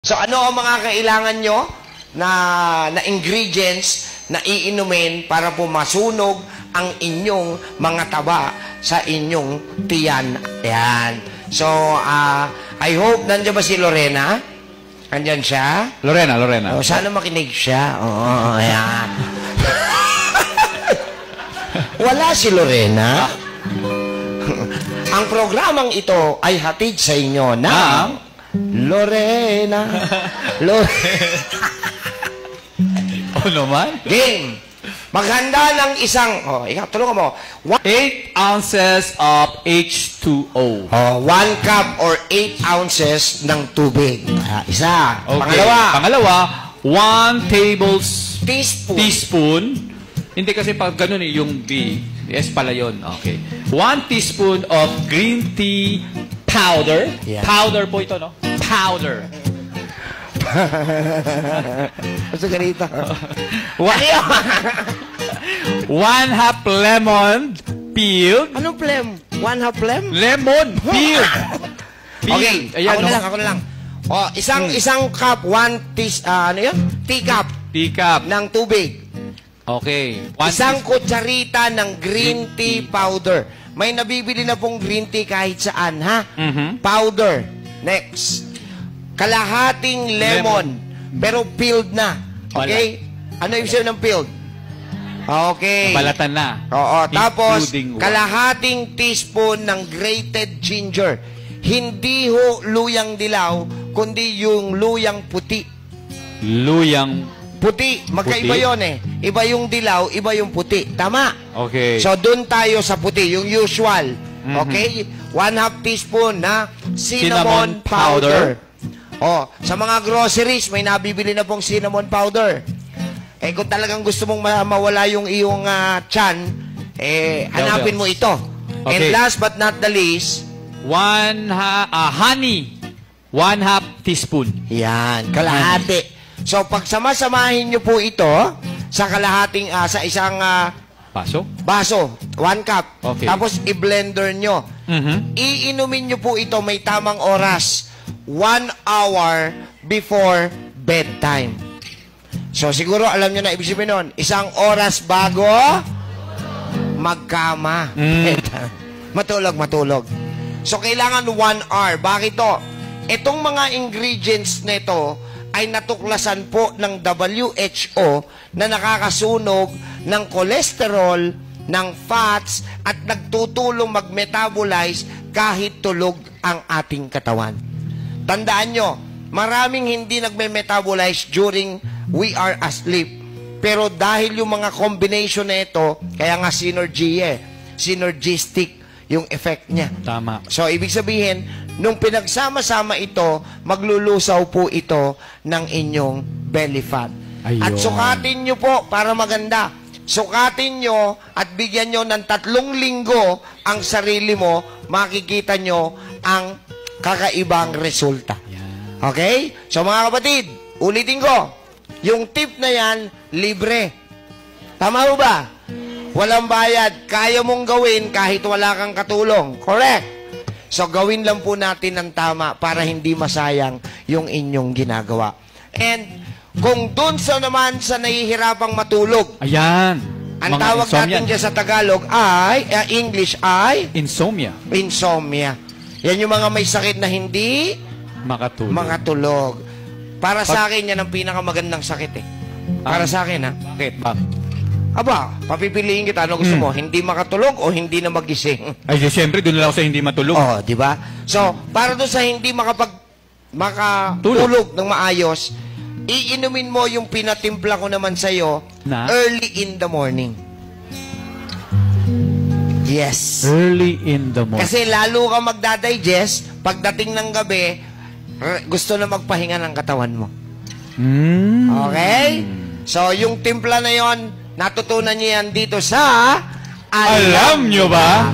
So ano ang mga kailangan nyo na ingredients na iinumin para po masunog ang inyong mga taba sa inyong tiyan. Ayan. So, I hope nandiyan ba si Lorena? Nandiyan siya? Lorena. Oh, sana makinig siya. Oo, ayan. Wala si Lorena. Ang programang ito ay hatid sa inyo ng Lorena. Oh naman? Game. Maghanda ng isang, ikaw, tulungan mo. 8 ounces of H2O. 1 cup or 8 ounces ng tubig. Isa. Okay. Pangalawa, 1 teaspoon. Hindi kasi pag ganun yung B. S pala yun. Okay. 1 teaspoon of green tea powder. Yeah. Powder po ito, no? Powder. Basta ganito. 1 half lemon peeled. Anong plem? 1 half plem? Lemon peeled. Okay. Ayan, ako na lang. Isang cup, 1 teacup. Teacup. Ng tubig. Okay. Isang kutsarita ng green tea powder. May nabibili na pong green tea kahit saan, ha? Powder. Next. Kalahating lemon. Pero peeled na. Okay? Ano ibig sabihin ng peeled? Okay. Balatan na. Oo. Tapos, Including kalahating teaspoon ng grated ginger. Hindi ho luyang dilaw, kundi yung luyang puti. Luyang puti. Magkaiba puti? yun eh. Iba yung dilaw, iba yung puti. Tama. Okay. So, dun tayo sa puti, yung usual. Okay? 1/2 teaspoon na cinnamon powder. Sa mga groceries, may nabibili na pong cinnamon powder. Eh, kung talagang gusto mong mawala yung iyong tiyan, hanapin mo ito. Okay. And last but not the least, honey. 1/2 teaspoon. Yan, kalahati. So, pag sama-samahin nyo po ito sa kalahating, sa isang baso, 1 cup. Okay. Tapos, i-blender nyo. Iinumin nyo po ito may tamang oras. 1 hour before bedtime. So, siguro alam nyo na ibig sabihin nun. Isang oras bago magkama. Matulog. So, kailangan 1 hour. Bakit to? Itong mga ingredients nito ay natuklasan po ng WHO na nakakasunog ng cholesterol, ng fats, at nagtutulong mag-metabolize kahit tulog ang ating katawan. Tandaan nyo, maraming hindi nagme-metabolize during we are asleep. Pero dahil yung mga combination na ito, kaya nga synergistic yung effect niya. Tama. So, ibig sabihin, nung pinagsama-sama ito, maglulusaw po ito ng inyong belly fat. Ayun. At sukatin nyo po para maganda. Sukatin nyo at bigyan nyo ng 3 linggo ang sarili mo, makikita nyo ang kakaibang resulta. Okay? So, mga kapatid, ulitin ko, yung tip na yan, libre. Tama mo ba? Walang bayad. Kaya mong gawin kahit wala kang katulong. Correct? So, gawin lang po natin ng tama para hindi masayang yung inyong ginagawa. And, kung dun sa naman sa nahihirapang matulog, ayan. ang tawag natin dyan sa Tagalog ay, English ay? Insomnia. Insomnia. Yan yung mga may sakit na hindi makatulog. Para sa akin, yan ang pinakamagandang sakit eh. Para sa akin, ha? Bakit, ma'am? Aba, papipiliin kita. Ano gusto mo? Hindi makatulog o hindi na magising? Ay, siyempre, doon lang ako sa hindi matulog. Di ba? So, para doon sa hindi makatulog ng maayos, iinumin mo yung pinatimpla ko naman sa'yo early in the morning. Yes. Early in the morning. Kasi lalo ka magdadigest, pagdating ng gabi, gusto na magpahinga ng katawan mo. Okay? So, yung timpla na yon, natutunan niyo yan dito sa Alam Nyo Ba?